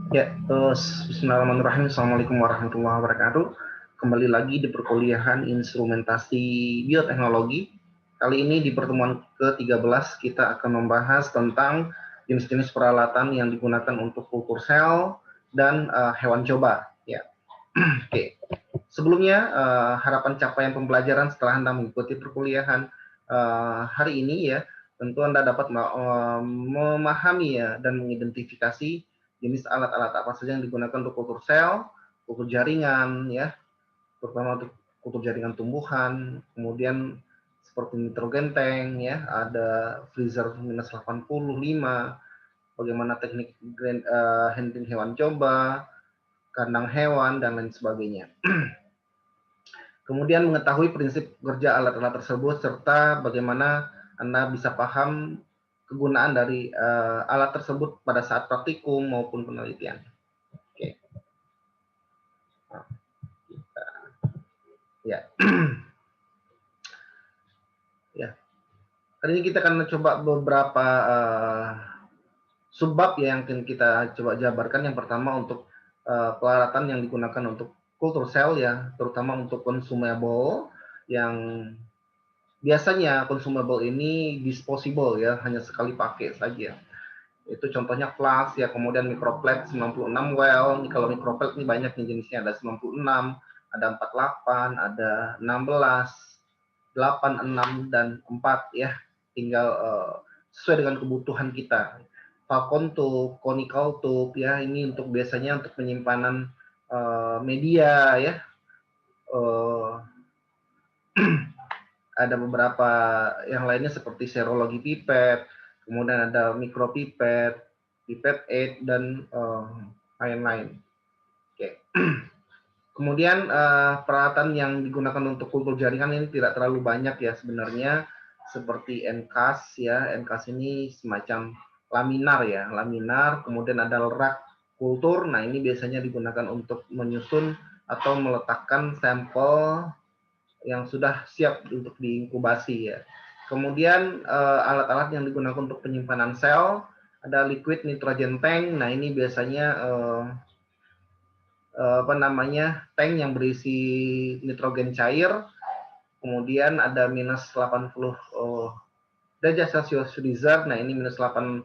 Ya, bismillahirrahmanirrahim. Assalamualaikum warahmatullahi wabarakatuh. Kembali lagi di perkuliahan instrumentasi bioteknologi. Kali ini di pertemuan ke-13 kita akan membahas tentang jenis-jenis peralatan yang digunakan untuk kultur sel dan hewan coba. Ya, oke. Sebelumnya, harapan capaian pembelajaran setelah Anda mengikuti perkuliahan hari ini ya, tentu Anda dapat memahami ya dan mengidentifikasi jenis alat-alat apa saja yang digunakan untuk kultur sel, kultur jaringan ya, terutama untuk kultur jaringan tumbuhan, kemudian seperti nitrogen tank ya, ada freezer minus 85, bagaimana teknik handling hewan coba, kandang hewan dan lain sebagainya. Kemudian mengetahui prinsip kerja alat-alat tersebut serta bagaimana Anda bisa paham kegunaan dari alat tersebut pada saat praktikum maupun penelitian. Oke. Nah, ya. Ya. Hari ini kita akan coba beberapa subbab ya yang akan kita coba jabarkan. Yang pertama untuk peralatan yang digunakan untuk kultur sel ya, terutama untuk consumable yang biasanya consumable ini disposable ya, hanya sekali pakai saja. Itu contohnya flask ya, kemudian microplate 96 well. Ini kalau microplate ini banyak nih jenisnya, ada 96, ada 48, ada 16, 8, 6 dan 4 ya. Tinggal sesuai dengan kebutuhan kita. Falcon tube, conical tube ya, ini untuk biasanya untuk penyimpanan media ya. Ada beberapa yang lainnya seperti serologi pipet, kemudian ada mikropipet, pipet 8 dan lain-lain. Oke. Kemudian peralatan yang digunakan untuk kultur jaringan ini tidak terlalu banyak ya sebenarnya, seperti NCAS ya. NCAS ini semacam laminar ya, laminar, kemudian ada rak kultur. Nah, ini biasanya digunakan untuk menyusun atau meletakkan sampel yang sudah siap untuk diinkubasi ya. Kemudian alat-alat yang digunakan untuk penyimpanan sel, ada liquid nitrogen tank. Nah, ini biasanya tank yang berisi nitrogen cair. Kemudian ada minus 80 derajat Celcius freezer. Nah, ini minus 86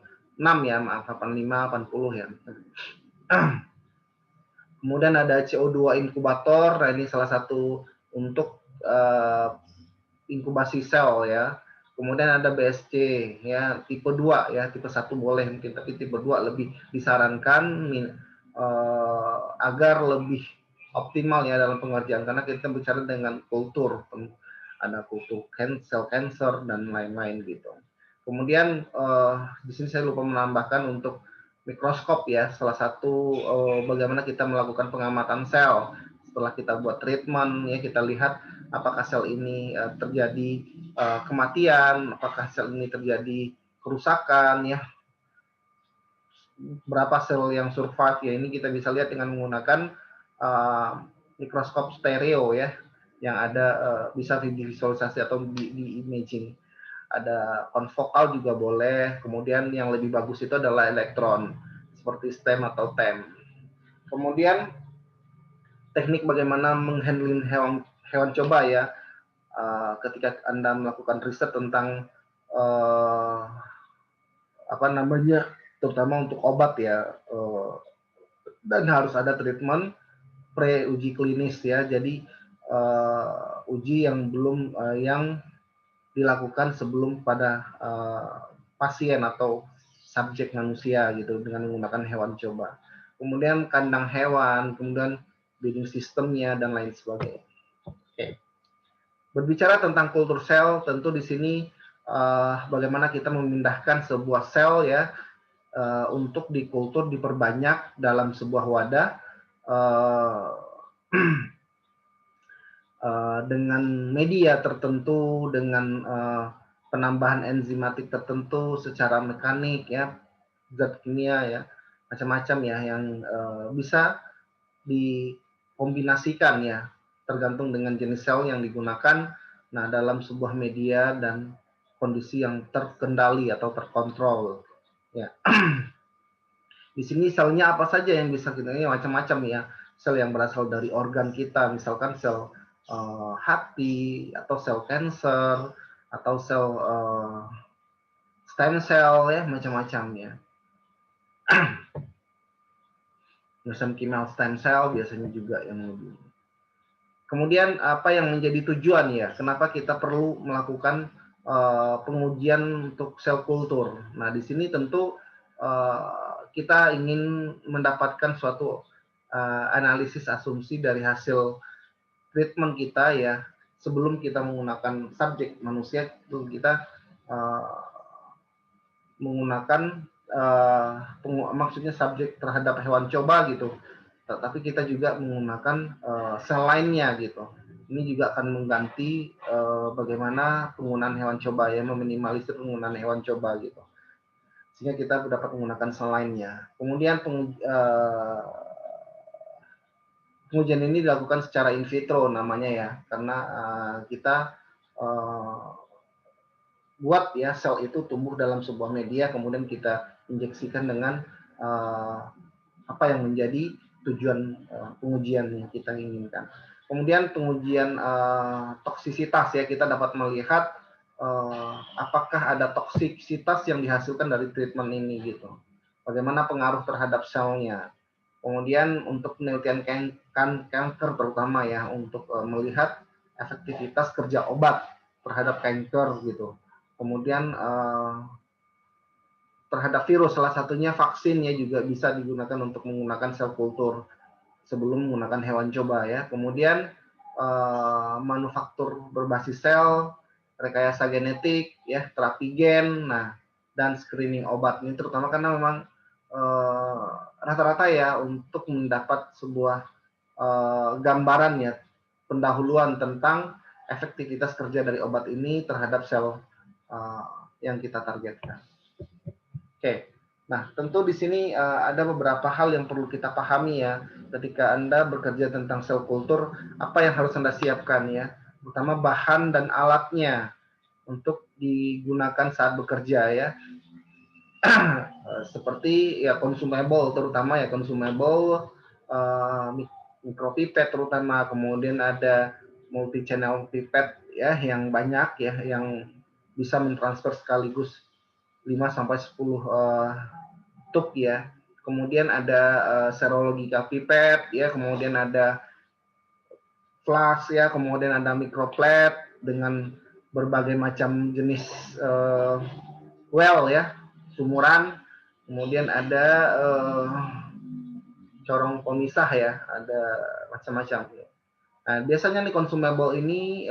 ya, maaf 85, 80 ya. Kemudian ada CO2 inkubator. Nah, ini salah satu untuk inkubasi sel ya. Kemudian ada BSC ya, tipe 2 ya, tipe 1 boleh mungkin, tapi tipe 2 lebih disarankan agar lebih optimal ya dalam pengerjaan, karena kita bicara dengan kultur, ada kultur sel cancer dan lain-lain gitu. Kemudian di sini saya lupa menambahkan untuk mikroskop ya, salah satu bagaimana kita melakukan pengamatan sel setelah kita buat treatment ya, kita lihat apakah sel ini terjadi kematian, apakah sel ini terjadi kerusakan ya, berapa sel yang survive ya, ini kita bisa lihat dengan menggunakan mikroskop stereo ya, yang ada bisa divisualisasi atau di imaging. Ada konfokal juga boleh, kemudian yang lebih bagus itu adalah elektron seperti STEM atau TEM. Kemudian teknik bagaimana menghandling hewan coba ya, ketika Anda melakukan riset tentang terutama untuk obat ya, dan harus ada treatment pre-uji klinis ya, jadi uji yang belum yang dilakukan sebelum pada pasien atau subjek manusia gitu dengan menggunakan hewan coba. Kemudian kandang hewan, kemudian breeding sistemnya dan lain sebagainya. Oke. Berbicara tentang kultur sel, tentu di sini bagaimana kita memindahkan sebuah sel ya untuk dikultur, diperbanyak dalam sebuah wadah dengan media tertentu, dengan penambahan enzimatik tertentu secara mekanik ya, zat kimia ya, macam-macam ya yang bisa dikombinasikan ya, tergantung dengan jenis sel yang digunakan. Nah, dalam sebuah media dan kondisi yang terkendali atau terkontrol ya. Di sini selnya apa saja yang bisa kita, ini macam-macam ya. Sel yang berasal dari organ kita, misalkan sel hati, atau sel kanker, atau sel stem cell ya, macam-macam ya. Mesenchymal stem cell biasanya juga yang lebih. Kemudian apa yang menjadi tujuan ya? Kenapa kita perlu melakukan pengujian untuk sel kultur? Nah, di sini tentu kita ingin mendapatkan suatu analisis asumsi dari hasil treatment kita ya. Sebelum kita menggunakan subjek manusia, itu kita menggunakan maksudnya subjek terhadap hewan coba gitu. Tapi kita juga menggunakan sel lainnya gitu. Ini juga akan mengganti bagaimana penggunaan hewan coba ya, meminimalisir penggunaan hewan coba gitu. Sehingga kita dapat menggunakan sel lainnya. Kemudian pengujian ini dilakukan secara in vitro namanya ya, karena kita buat ya sel itu tumbuh dalam sebuah media, kemudian kita injeksikan dengan apa yang menjadi tujuan pengujian yang kita inginkan. Kemudian pengujian toksisitas ya, kita dapat melihat apakah ada toksisitas yang dihasilkan dari treatment ini gitu. Bagaimana pengaruh terhadap selnya. Kemudian untuk penelitian kanker terutama ya, untuk melihat efektivitas kerja obat terhadap kanker gitu. Kemudian terhadap virus, salah satunya vaksin ya, juga bisa digunakan untuk menggunakan sel kultur sebelum menggunakan hewan coba ya. Kemudian manufaktur berbasis sel, rekayasa genetik ya, terapi gen, nah, dan screening obat. Ini terutama karena memang rata-rata ya untuk mendapat sebuah gambaran ya, pendahuluan tentang efektivitas kerja dari obat ini terhadap sel yang kita targetkan. Oke, nah tentu di sini ada beberapa hal yang perlu kita pahami ya, ketika Anda bekerja tentang sel kultur, apa yang harus Anda siapkan ya, terutama bahan dan alatnya untuk digunakan saat bekerja ya. Seperti ya consumable, terutama ya consumable, micropipet terutama, kemudian ada multi channel pipet ya, yang banyak ya, yang bisa mentransfer sekaligus 5-10 tube ya. Kemudian ada serologika pipet ya, kemudian ada flask ya, kemudian ada microplet dengan berbagai macam jenis well ya, sumuran. Kemudian ada corong pemisah ya, ada macam-macam. Nah, biasanya nih consumable ini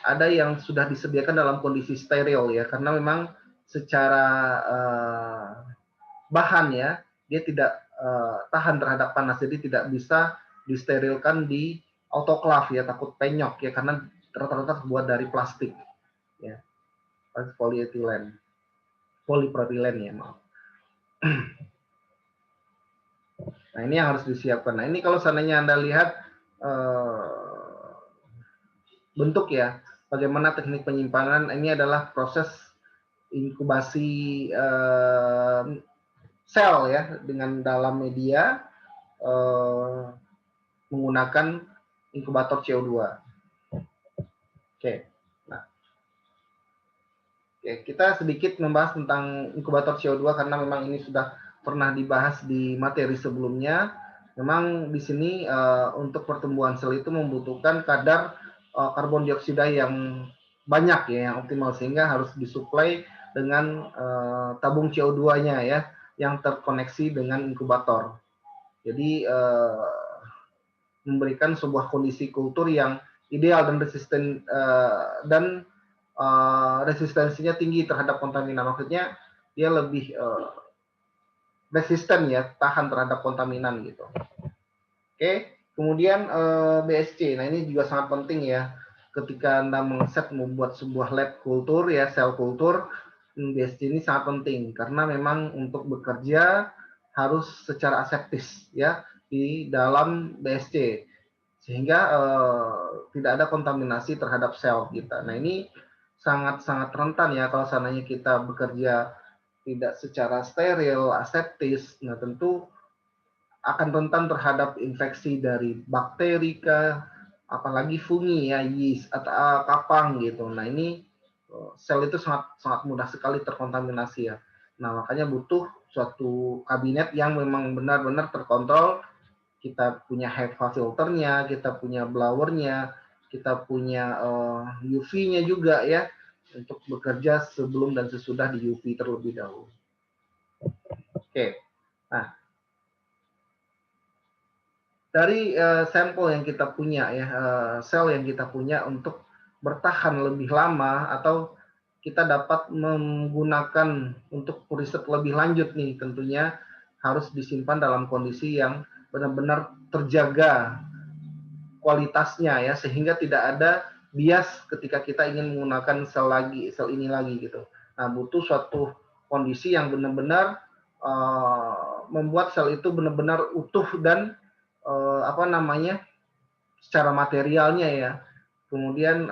ada yang sudah disediakan dalam kondisi steril ya, karena memang secara bahan ya, dia tidak tahan terhadap panas, jadi tidak bisa disterilkan di autoclave ya, takut penyok ya, karena rata-rata terbuat dari plastik ya, polietilen, polipropilen ya, maaf. Nah, ini yang harus disiapkan. Nah, ini kalau seandainya Anda lihat bentuk ya, bagaimana teknik penyimpanan, ini adalah proses inkubasi sel ya, dengan dalam media menggunakan inkubator CO2. Oke. Nah, oke, kita sedikit membahas tentang inkubator CO2 karena memang ini sudah pernah dibahas di materi sebelumnya. Memang di sini untuk pertumbuhan sel itu membutuhkan kadar karbon dioksida yang banyak ya, yang optimal, sehingga harus disuplai dengan tabung CO2-nya ya, yang terkoneksi dengan inkubator. Jadi memberikan sebuah kondisi kultur yang ideal dan resisten dan resistensinya tinggi terhadap kontaminan. Maksudnya dia lebih resisten ya, tahan terhadap kontaminan gitu. Oke, kemudian BSC. Nah, ini juga sangat penting ya, ketika Anda membuat sebuah lab kultur ya, sel kultur, BSC ini sangat penting karena memang untuk bekerja harus secara aseptis ya di dalam BSC, sehingga tidak ada kontaminasi terhadap sel kita. Nah, ini sangat-sangat rentan ya kalau seandainya kita bekerja tidak secara steril, aseptis, nah tentu akan rentan terhadap infeksi dari bakteri kah, apalagi fungi ya, yeast atau kapang gitu. Nah ini sel itu sangat sangat mudah sekali terkontaminasi ya. Nah makanya butuh suatu kabinet yang memang benar-benar terkontrol. Kita punya HEPA filternya, kita punya blowernya, kita punya UV-nya juga ya untuk bekerja sebelum dan sesudah di UV terlebih dahulu. Oke, nah dari sampel yang kita punya ya, sel yang kita punya untuk bertahan lebih lama atau kita dapat menggunakan untuk riset lebih lanjut nih, tentunya harus disimpan dalam kondisi yang benar-benar terjaga kualitasnya ya, sehingga tidak ada bias ketika kita ingin menggunakan sel ini lagi gitu. Nah, butuh suatu kondisi yang benar-benar membuat sel itu benar-benar utuh dan apa namanya, secara materialnya ya, kemudian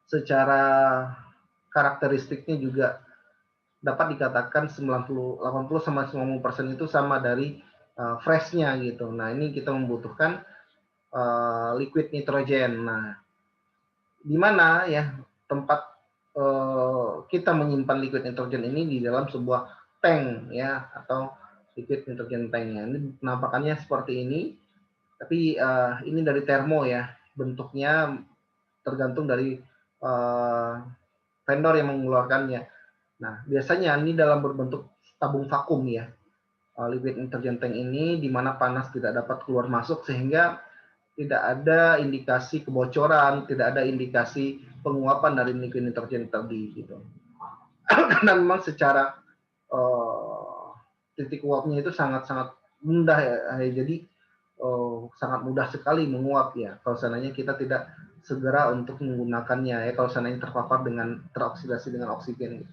secara karakteristiknya juga dapat dikatakan 80 sama 90% itu sama dari freshnya gitu. Nah ini kita membutuhkan liquid nitrogen. Nah di mana ya tempat kita menyimpan liquid nitrogen ini di dalam sebuah tank ya, atau liquid nitrogen tanknya. Ini penampakannya seperti ini. Tapi ini dari termo ya, bentuknya tergantung dari vendor yang mengeluarkannya. Nah, biasanya ini dalam berbentuk tabung vakum ya, liquid nitrogen tank ini, di mana panas tidak dapat keluar masuk sehingga tidak ada indikasi kebocoran, tidak ada indikasi penguapan dari liquid nitrogen tadi gitu. Karena memang secara titik uapnya itu sangat-sangat mudah ya, jadi sangat mudah sekali menguap ya kalau seandainya kita tidak segera untuk menggunakannya ya, kalau seandainya terpapar dengan teroksidasi dengan oksigen.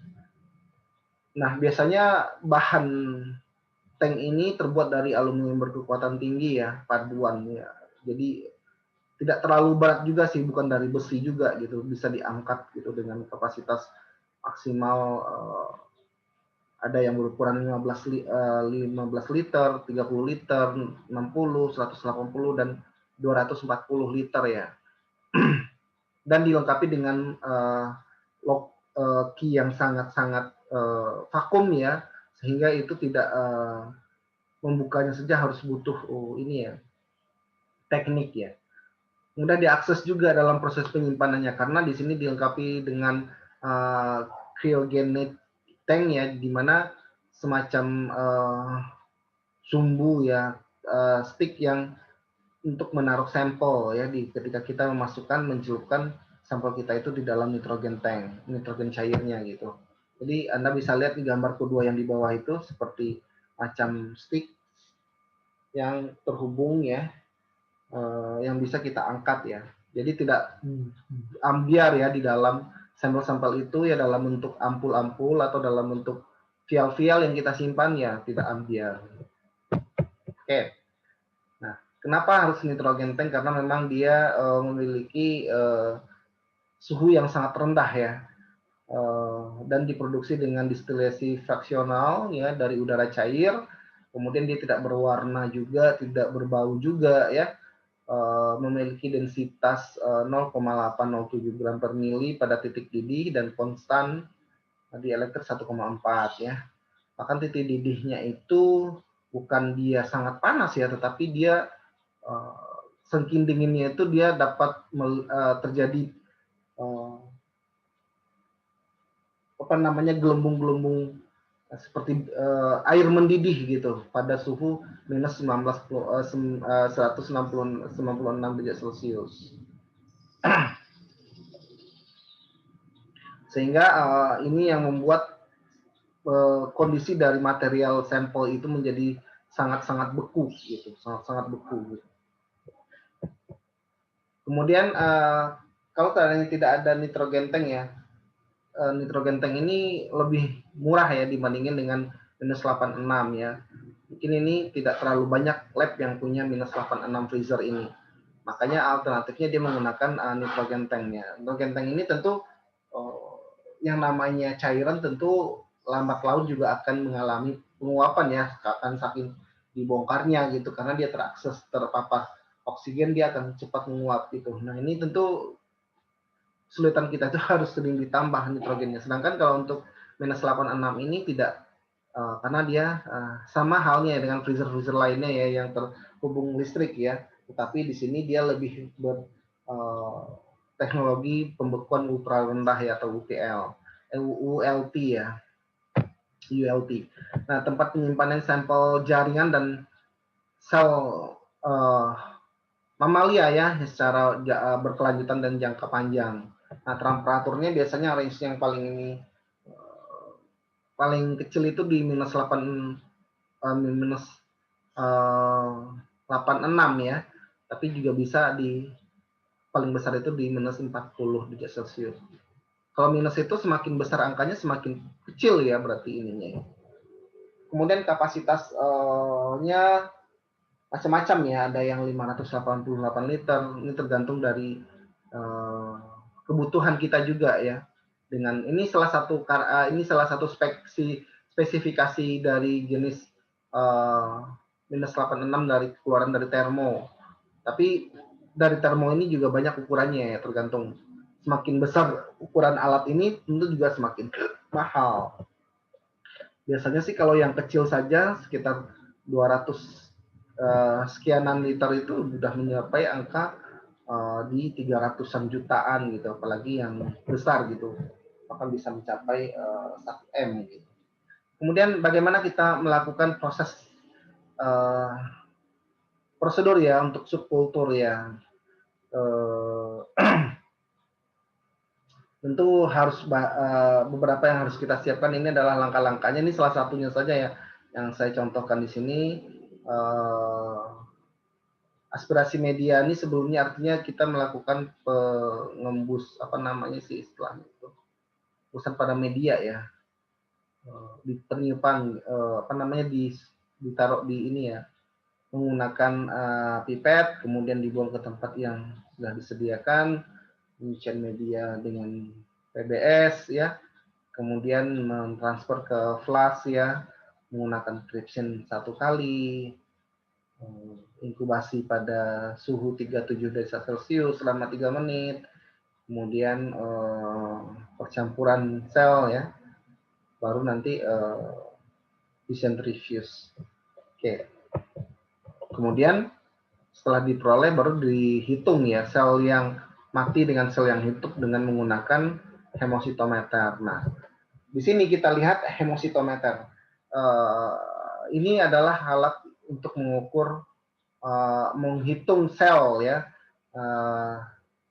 Nah biasanya bahan tank ini terbuat dari aluminium berkekuatan tinggi ya, paduan ya, jadi tidak terlalu berat juga sih, bukan dari besi juga gitu, bisa diangkat gitu dengan kapasitas maksimal ada yang berukuran 15 liter, 30 liter, 60, 180 dan 240 liter ya. Dan dilengkapi dengan lock key yang sangat-sangat vakum ya, sehingga itu tidak membukanya saja harus butuh ini ya, teknik ya. Mudah diakses juga dalam proses penyimpanannya karena di sini dilengkapi dengan cryogenic tank ya, di mana semacam sumbu ya, stick yang untuk menaruh sampel ya, ketika kita mencelupkan sampel kita itu di dalam nitrogen tank, nitrogen cairnya gitu. Jadi Anda bisa lihat di gambar kedua yang di bawah itu seperti macam stick yang terhubung ya, yang bisa kita angkat ya. Jadi tidak ambiar ya di dalam sampel-sampel itu ya, dalam bentuk ampul-ampul atau dalam bentuk vial-vial yang kita simpan ya, tidak ambiar. Oke. Nah, kenapa harus nitrogen tank? Karena memang dia memiliki suhu yang sangat rendah ya, dan diproduksi dengan distilasi fraksional ya dari udara cair. Kemudian dia tidak berwarna juga, tidak berbau juga ya. Memiliki densitas 0,807 gram per mili pada titik didih dan konstan di elektrik 1,4 ya. Bahkan titik didihnya itu bukan dia sangat panas ya, tetapi dia sengking dinginnya itu dia dapat terjadi apa namanya, gelembung-gelembung seperti air mendidih gitu pada suhu minus 196 derajat Celcius. Sehingga ini yang membuat kondisi dari material sampel itu menjadi sangat-sangat beku gitu, sangat-sangat beku gitu. Kemudian kalau tadi tidak ada nitrogen tank ya, nitrogen tank ini lebih murah ya dibandingin dengan minus 86 ya. Mungkin ini tidak terlalu banyak lab yang punya minus 86 freezer ini. Makanya alternatifnya dia menggunakan nitrogen tanknya. Nitrogen tank ini tentu yang namanya cairan tentu lambat laun juga akan mengalami penguapan ya, akan saking dibongkarnya gitu, karena dia terpapar oksigen dia akan cepat menguap gitu. Nah ini tentu kesulitan kita itu harus sering ditambah nitrogennya. Sedangkan kalau untuk minus 86 ini tidak, karena dia sama halnya dengan freezer-freezer lainnya ya yang terhubung listrik ya. Tetapi di sini dia lebih teknologi pembekuan ultra rendah ya, atau ULT ya. ULT. Nah, tempat penyimpanan sampel jaringan dan sel mamalia ya secara berkelanjutan dan jangka panjang. Nah, temperaturnya biasanya range yang paling kecil itu di minus 86 ya, tapi juga bisa di paling besar itu di minus 40 derajat Celcius. Kalau minus itu semakin besar angkanya semakin kecil ya berarti ininya. Kemudian kapasitasnya macam-macam ya, ada yang 588 liter, ini tergantung dari kebutuhan kita juga ya. Dengan ini salah satu spesifikasi dari jenis minus 86 dari keluaran dari termo. Tapi dari termo ini juga banyak ukurannya ya, tergantung. Semakin besar ukuran alat ini tentu juga semakin mahal. Biasanya sih kalau yang kecil saja sekitar 200 sekianan liter itu sudah mencapai angka di 300-an jutaan gitu, apalagi yang besar gitu akan bisa mencapai 1 M gitu. Kemudian bagaimana kita melakukan prosedur ya untuk subkultur ya. Tentu harus beberapa yang harus kita siapkan. Ini adalah langkah-langkahnya. Ini salah satunya saja ya yang saya contohkan di sini. Aspirasi media ini sebelumnya artinya kita melakukan pengembus istilahnya itu, urusan pada media ya, di peniupan ditaruh di ini ya, menggunakan pipet, kemudian dibuang ke tempat yang sudah disediakan, penyucian media dengan PBS ya, kemudian mentransfer ke flash ya, menggunakan friction 1 kali, inkubasi pada suhu 37 derajat Celcius selama 3 menit, kemudian percampuran sel ya, baru nanti dicentrifuge. Oke. Kemudian setelah diperoleh baru dihitung ya sel yang mati dengan sel yang hidup dengan menggunakan hemositometer. Nah, di sini kita lihat hemositometer. Ini adalah alat untuk mengukur, menghitung sel ya.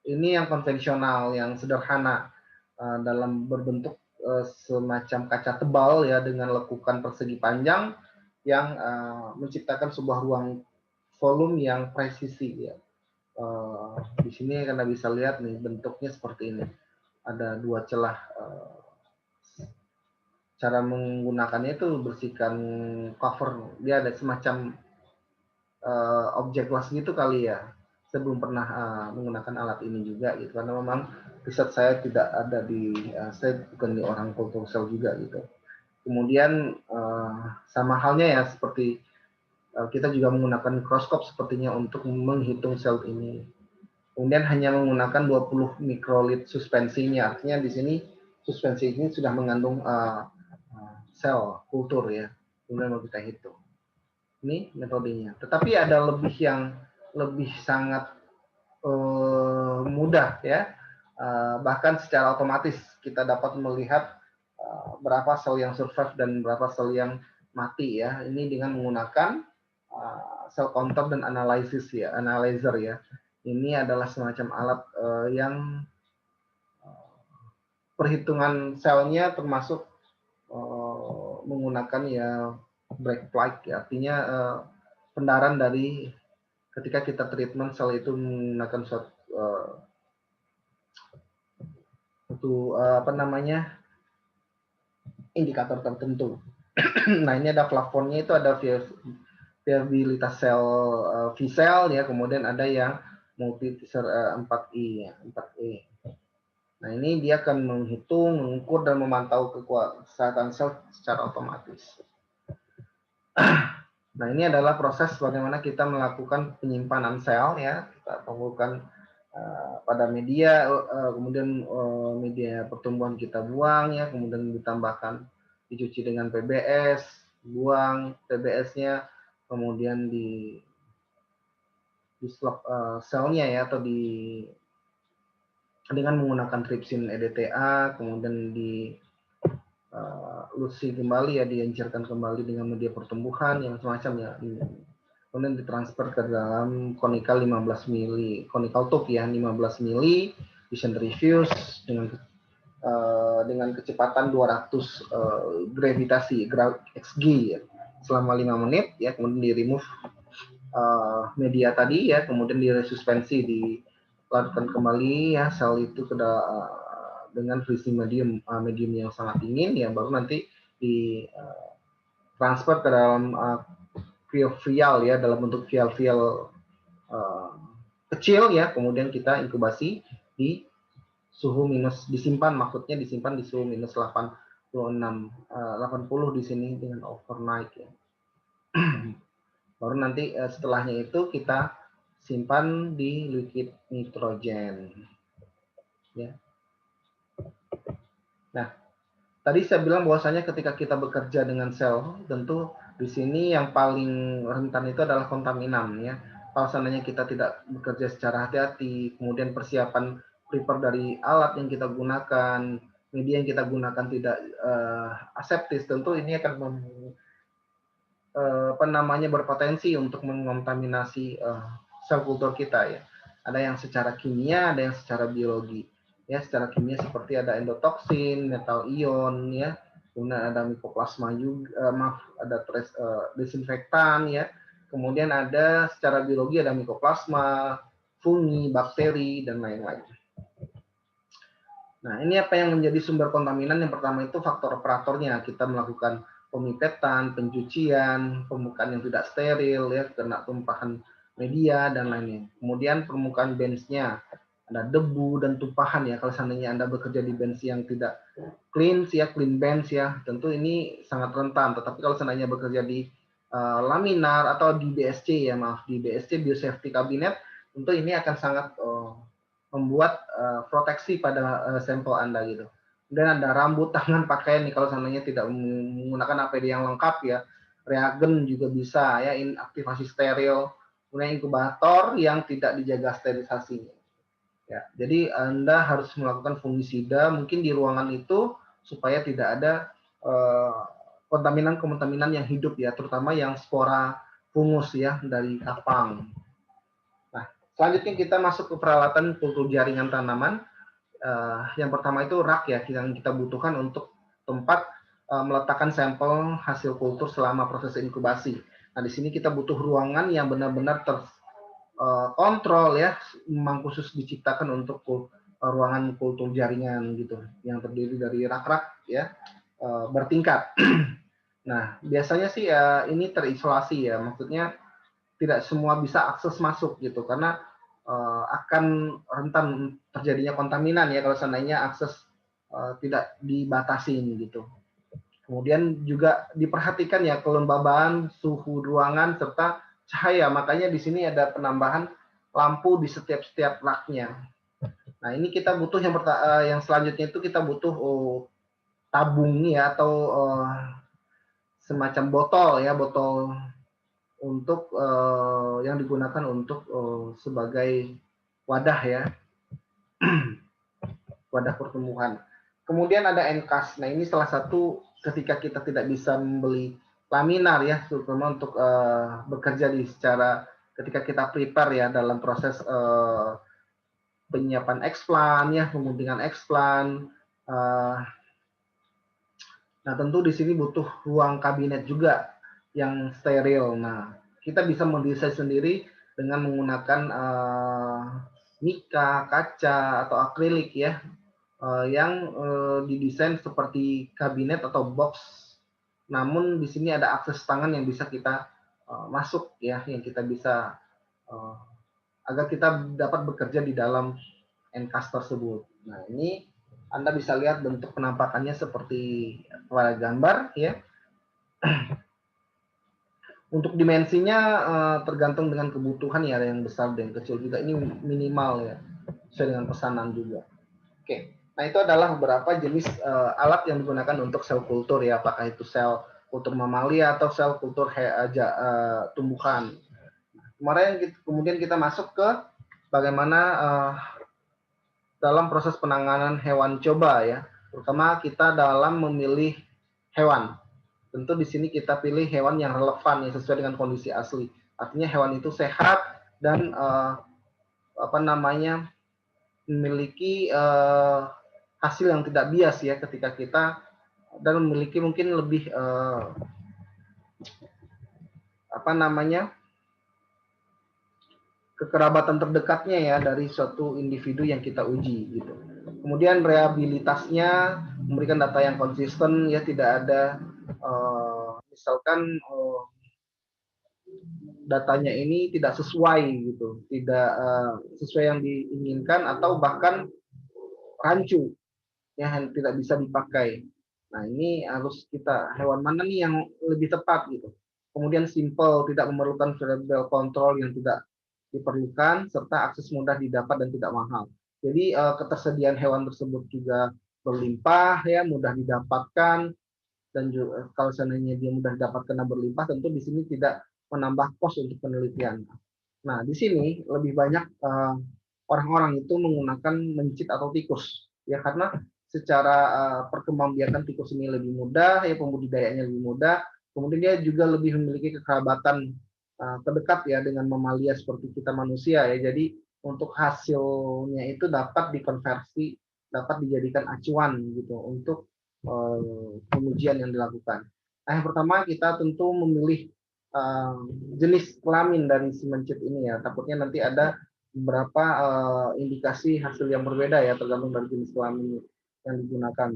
Ini yang konvensional, yang sederhana, dalam berbentuk semacam kaca tebal ya, dengan lekukan persegi panjang yang menciptakan sebuah ruang volume yang presisi ya. Di sini Anda bisa lihat nih bentuknya seperti ini. Ada 2 celah. Cara menggunakannya itu bersihkan cover. Dia ada semacam objek glass gitu kali ya. Saya belum pernah menggunakan alat ini juga gitu, karena memang riset saya tidak ada saya bukan di orang kultur sel juga gitu. Kemudian sama halnya ya seperti kita juga menggunakan mikroskop sepertinya untuk menghitung sel ini. Kemudian hanya menggunakan 20 mikrolit suspensinya, artinya di sini suspensi ini sudah mengandung sel kultur ya, kemudian mau kita hitung. Ini metodenya. Tetapi ada yang lebih sangat mudah ya, bahkan secara otomatis kita dapat melihat berapa sel yang survive dan berapa sel yang mati ya. Ini dengan menggunakan cell counter dan analyzer ya. Ini adalah semacam alat yang perhitungan selnya termasuk menggunakan ya break flag ya, artinya pendaran dari ketika kita treatment sel itu menggunakan suatu indikator tertentu. Nah, ini ada plafonnya, itu ada viabilitas sel V-cell ya, kemudian ada yang multi 4i ya, 4e. Nah, ini dia akan menghitung, mengukur, dan memantau kesehatan sel secara otomatis. Nah, ini adalah proses bagaimana kita melakukan penyimpanan sel ya. Kita kumpulkan pada media, kemudian media pertumbuhan kita buang ya, kemudian ditambahkan, dicuci dengan PBS, buang PBS-nya, kemudian di slop selnya ya, atau dengan menggunakan tripsin EDTA, kemudian di lusi kembali ya, diencerkan kembali dengan media pertumbuhan yang semacam ya, kemudian ditransfer ke dalam conical 15 mili, conical tube ya 15 mili, dicentrifuge dengan kecepatan 200 gravitasi XG ya, selama 5 menit ya, kemudian di remove media tadi ya, kemudian diresuspensi, dilarutkan kembali ya sel itu dengan freezing medium yang sangat dingin ya, baru nanti di transfer ke dalam vial ya, dalam bentuk vial kecil ya, kemudian kita inkubasi di suhu minus, disimpan di suhu minus 80 di sini dengan overnight ya. Baru nanti setelahnya itu kita simpan di liquid nitrogen ya. Nah, tadi saya bilang bahwasanya ketika kita bekerja dengan sel, tentu di sini yang paling rentan itu adalah kontaminan ya. Kalau seandainya kita tidak bekerja secara hati-hati, kemudian persiapan prepare dari alat yang kita gunakan, media yang kita gunakan tidak aseptis, tentu ini akan berpotensi untuk mengontaminasi sel kultur kita ya. Ada yang secara kimia, ada yang secara biologi. Ya, secara kimia seperti ada endotoksin, metal ion ya, kemudian ada mikoplasma juga, ada desinfektan ya. Kemudian ada secara biologi ada mikoplasma, fungi, bakteri, dan lain-lain. Nah, ini apa yang menjadi sumber kontaminan? Yang pertama itu faktor operatornya. Kita melakukan pemipetan, pencucian, permukaan yang tidak steril, ya, kena tumpahan media, dan lainnya. Kemudian permukaan benchnya, ada debu dan tumpahan ya. Kalau seandainya Anda bekerja di bench yang tidak clean bench ya, tentu ini sangat rentan. Tetapi kalau seandainya bekerja di laminar atau di BSC ya, di BSC Biosafety Cabinet, tentu ini akan sangat membuat proteksi pada sampel Anda gitu. Dan ada rambut, tangan, pakaian nih kalau seandainya tidak menggunakan APD yang lengkap ya. Reagen juga bisa ya, inaktivasi steril, kemudian inkubator yang tidak dijaga sterilisasinya. Ya, jadi Anda harus melakukan fungisida mungkin di ruangan itu supaya tidak ada kontaminan yang hidup ya, terutama yang spora fungus ya dari kapang. Selanjutnya kita masuk ke peralatan kultur jaringan tanaman. Yang pertama itu rak ya, yang kita butuhkan untuk tempat meletakkan sampel hasil kultur selama proses inkubasi. Nah, di sini kita butuh ruangan yang benar-benar terkontrol ya, memang khusus diciptakan untuk ruangan kultur jaringan gitu, yang terdiri dari rak-rak ya, bertingkat. Nah, biasanya sih ini terisolasi ya, maksudnya tidak semua bisa akses masuk gitu, karena akan rentan terjadinya kontaminan ya kalau seandainya akses tidak dibatasin gitu. Kemudian juga diperhatikan ya kelembaban, suhu ruangan, serta cahaya. Makanya di sini ada penambahan lampu di setiap raknya. Nah, ini kita butuh yang selanjutnya itu kita butuh tabung ya, atau semacam botol ya, botol untuk yang digunakan untuk sebagai wadah ya, wadah pertumbuhan. Kemudian ada enkas. Nah, ini salah satu ketika kita tidak bisa membeli laminar ya, terutama untuk bekerja secara ketika kita prepare ya dalam proses penyiapan explant ya, pemudingan explant. Nah, tentu di sini butuh ruang kabinet juga yang steril. Nah, kita bisa mendesain sendiri dengan menggunakan mika, kaca, atau akrilik ya, yang didesain seperti kabinet atau box. Namun di sini ada akses tangan yang bisa kita masuk ya, yang kita bisa agar kita dapat bekerja di dalam enkas tersebut. Nah, ini Anda bisa lihat bentuk penampakannya seperti pada gambar ya. Untuk dimensinya tergantung dengan kebutuhan ya, ada yang besar dan yang kecil juga. Ini minimal ya, sesuai dengan pesanan juga. Oke, nah itu adalah beberapa jenis alat yang digunakan untuk sel kultur ya, apakah itu sel kultur mamalia atau sel kultur tumbuhan. Kemudian kita masuk ke bagaimana dalam proses penanganan hewan coba ya, terutama kita dalam memilih hewan. Tentu di sini kita pilih hewan yang relevan yang sesuai dengan kondisi asli. Artinya hewan itu sehat dan memiliki hasil yang tidak bias ya ketika kita, dan memiliki mungkin lebih kekerabatan terdekatnya ya dari suatu individu yang kita uji gitu. Kemudian rehabilitasnya memberikan data yang konsisten ya, tidak ada misalkan datanya ini tidak sesuai gitu, tidak sesuai yang diinginkan atau bahkan rancu ya, tidak bisa dipakai. Nah, ini harus kita hewan mana nih yang lebih tepat gitu. Kemudian simple, tidak memerlukan variable control yang tidak diperlukan, serta akses mudah didapat dan tidak mahal. Jadi ketersediaan hewan tersebut juga berlimpah ya, mudah didapatkan, dan juga kalau seandainya dia mudah didapatkan dan berlimpah, tentu di sini tidak menambah kos untuk penelitian. Nah, di sini lebih banyak orang-orang itu menggunakan mencit atau tikus, ya karena secara perkembangbiakan tikus ini lebih mudah, ya pembudidayaannya lebih mudah. Kemudian dia juga lebih memiliki kekerabatan terdekat ya dengan mamalia seperti kita manusia ya. Jadi untuk hasilnya itu dapat dikonversi, dapat dijadikan acuan gitu untuk pengujian yang dilakukan. Nah, yang pertama kita tentu memilih jenis kelamin dari si mencit ini ya. Takutnya nanti ada beberapa indikasi hasil yang berbeda ya, tergantung dari jenis kelamin yang digunakan,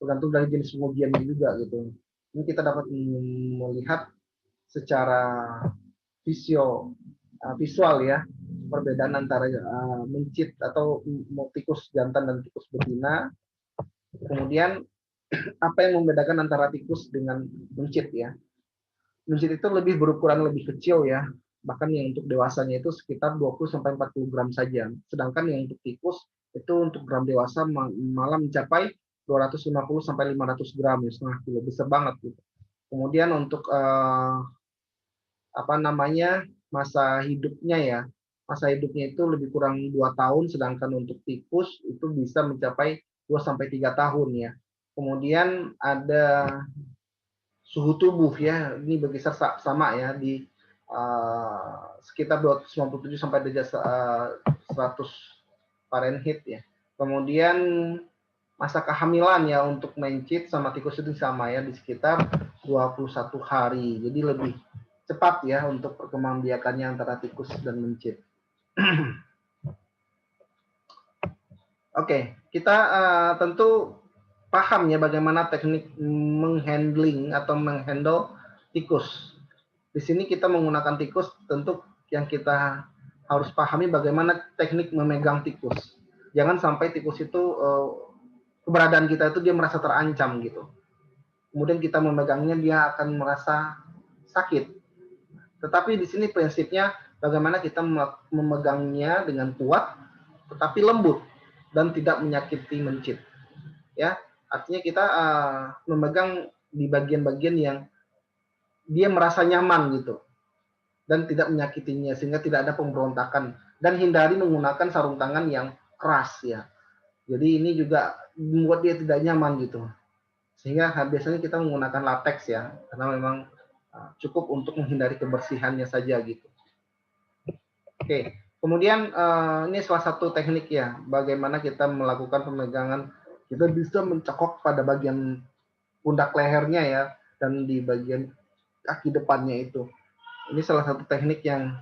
tergantung dari jenis pengujiannya juga gitu. Ini kita dapat melihat secara visual ya perbedaan antara mencit atau tikus jantan dan tikus betina. Kemudian apa yang membedakan antara tikus dengan mencit ya? Mencit itu lebih berukuran lebih kecil ya, bahkan yang untuk dewasanya itu sekitar 20-40 gram saja. Sedangkan yang untuk tikus itu untuk gram dewasa malah mencapai 250-500 gram ya, setengah kilo, besar banget gitu. Kemudian untuk masa hidupnya itu lebih kurang 2 tahun, sedangkan untuk tikus itu bisa mencapai 2-3 tahun ya. Kemudian ada suhu tubuh ya, ini berkisar sama ya di sekitar 297 sampai derajat 100 Fahrenheit ya. Kemudian masa kehamilan ya untuk mencit sama tikus itu sama ya, di sekitar 21 hari. Jadi lebih cepat ya untuk perkembangbiakannya antara tikus dan mencit. Oke, kita tentu paham ya bagaimana teknik menghandling atau menghandle tikus. Di sini kita menggunakan tikus, tentu yang kita harus pahami bagaimana teknik memegang tikus. Jangan sampai tikus itu keberadaan kita itu dia merasa terancam gitu. Kemudian kita memegangnya dia akan merasa sakit. Tetapi di sini prinsipnya bagaimana kita memegangnya dengan kuat tetapi lembut dan tidak menyakiti mencit. Ya, artinya kita memegang di bagian-bagian yang dia merasa nyaman gitu dan tidak menyakitinya sehingga tidak ada pemberontakan, dan hindari menggunakan sarung tangan yang keras ya. Jadi ini juga membuat dia tidak nyaman gitu. Sehingga biasanya kita menggunakan latex ya, karena memang cukup untuk menghindari kebersihannya saja gitu. Oke, kemudian ini salah satu teknik ya, bagaimana kita melakukan pemegangan. Kita bisa mencekok pada bagian pundak lehernya ya, dan di bagian kaki depannya itu. Ini salah satu teknik yang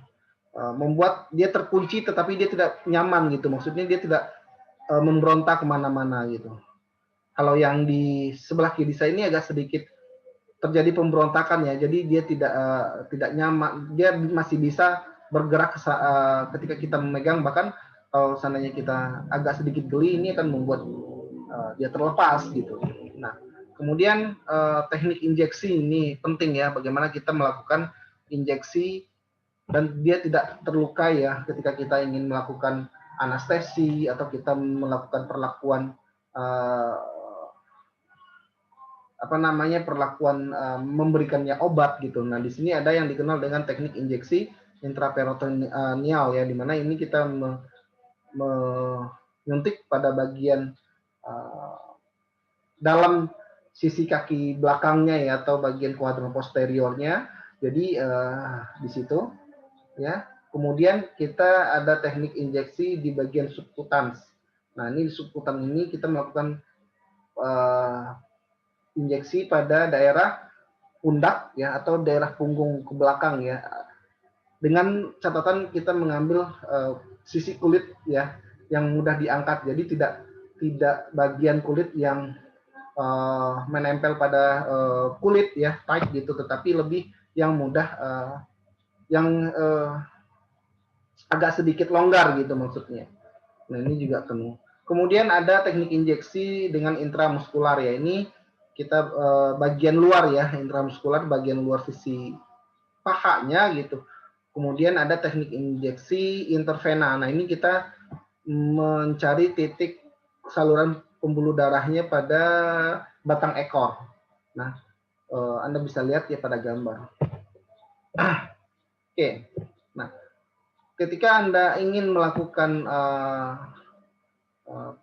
membuat dia terkunci tetapi dia tidak nyaman gitu. Maksudnya dia tidak memberontak kemana-mana gitu. Kalau yang di sebelah kiri saya ini agak sedikit terjadi pemberontakan ya. Jadi dia tidak nyaman. Dia masih bisa bergerak ketika kita memegang. Bahkan kalau seandainya kita agak sedikit geli, ini akan membuat dia terlepas gitu. Nah, kemudian teknik injeksi ini penting ya, bagaimana kita melakukan injeksi dan dia tidak terluka ya ketika kita ingin melakukan anestesi atau kita melakukan perlakuan perlakuan memberikannya obat gitu. Nah, di sini ada yang dikenal dengan teknik injeksi intraperitoneal ya, di mana ini kita menyuntik pada bagian dalam sisi kaki belakangnya ya, atau bagian kuadran posteriornya. Jadi di situ ya. Kemudian kita ada teknik injeksi di bagian subkutans. Nah, ini di subkutan ini kita melakukan injeksi pada daerah pundak ya, atau daerah punggung ke belakang ya. Dengan catatan kita mengambil sisi kulit ya yang mudah diangkat. Jadi tidak bagian kulit yang menempel pada kulit ya, tight gitu, tetapi lebih yang mudah yang agak sedikit longgar gitu maksudnya. Nah, ini juga penuh. Kemudian ada teknik injeksi dengan intramuskular ya. Ini kita bagian luar ya, intramuskular bagian luar sisi pahanya gitu. Kemudian ada teknik injeksi intervena. Nah, ini kita mencari titik saluran pembuluh darahnya pada batang ekor. Nah, Anda bisa lihat ya pada gambar. Oke. Nah, ketika Anda ingin melakukan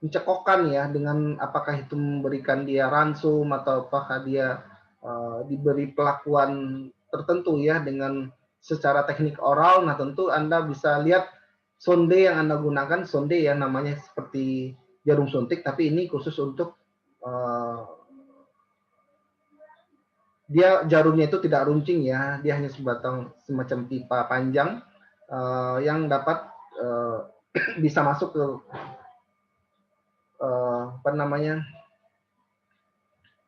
pencekokan ya, dengan apakah itu memberikan dia ransum atau apakah dia diberi perlakuan tertentu ya dengan secara teknik oral. Nah, tentu Anda bisa lihat sonde yang Anda gunakan, sonde ya namanya seperti jarum suntik, tapi ini khusus untuk dia jarumnya itu tidak runcing ya, dia hanya sebatang semacam pipa panjang yang dapat bisa masuk ke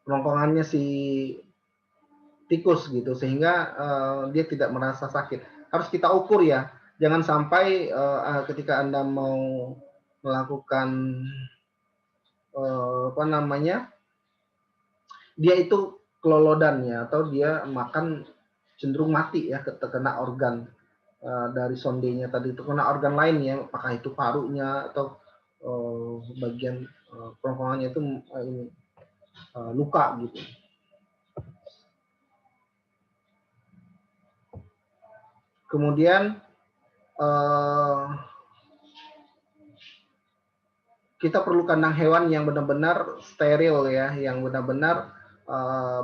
kerongkongannya si tikus gitu, sehingga dia tidak merasa sakit. Harus kita ukur ya, jangan sampai ketika Anda mau melakukan dia itu kelolodan ya, atau dia makan cenderung mati ya, terkena organ dari sondenya tadi, itu kena organ lain ya, apakah itu parunya atau bagian kerongkongannya itu luka gitu. Kemudian kita perlu kandang hewan yang benar-benar steril ya, yang benar-benar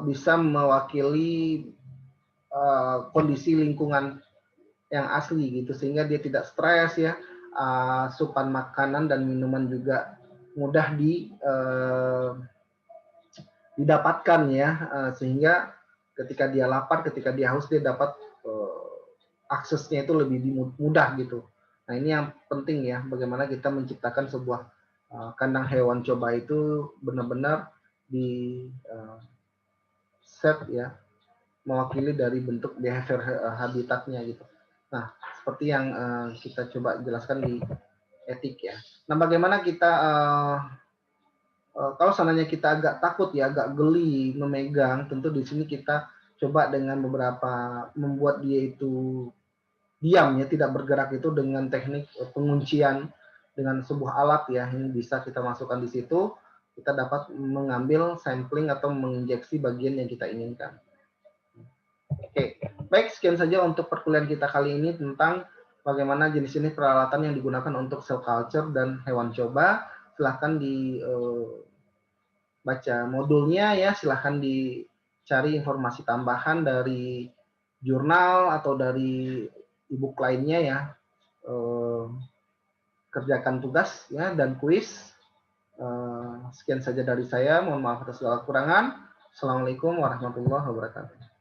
bisa mewakili kondisi lingkungan yang asli gitu, sehingga dia tidak stres ya. Asupan makanan dan minuman juga mudah didapatkan ya, sehingga ketika dia lapar, ketika dia haus, dia dapat aksesnya itu lebih mudah gitu. Nah, ini yang penting ya, bagaimana kita menciptakan sebuah kandang hewan coba itu benar-benar di set ya, mewakili dari bentuk behavior habitatnya gitu. Nah, seperti yang kita coba jelaskan di etik ya. Nah, bagaimana kita kalau seandainya kita agak takut ya, agak geli memegang, tentu di sini kita coba dengan beberapa membuat dia itu diam ya, tidak bergerak, itu dengan teknik penguncian dengan sebuah alat ya, ini bisa kita masukkan di situ, kita dapat mengambil sampling atau menginjeksi bagian yang kita inginkan. Oke, baik, sekian saja untuk perkuliahan kita kali ini tentang bagaimana jenis-jenis peralatan yang digunakan untuk cell culture dan hewan coba. Silahkan dibaca modulnya ya, silahkan dicari informasi tambahan dari jurnal atau dari e-book lainnya ya. Kerjakan tugas ya dan kuis. Sekian saja dari saya, mohon maaf atas segala kekurangan. Assalamualaikum warahmatullahi wabarakatuh.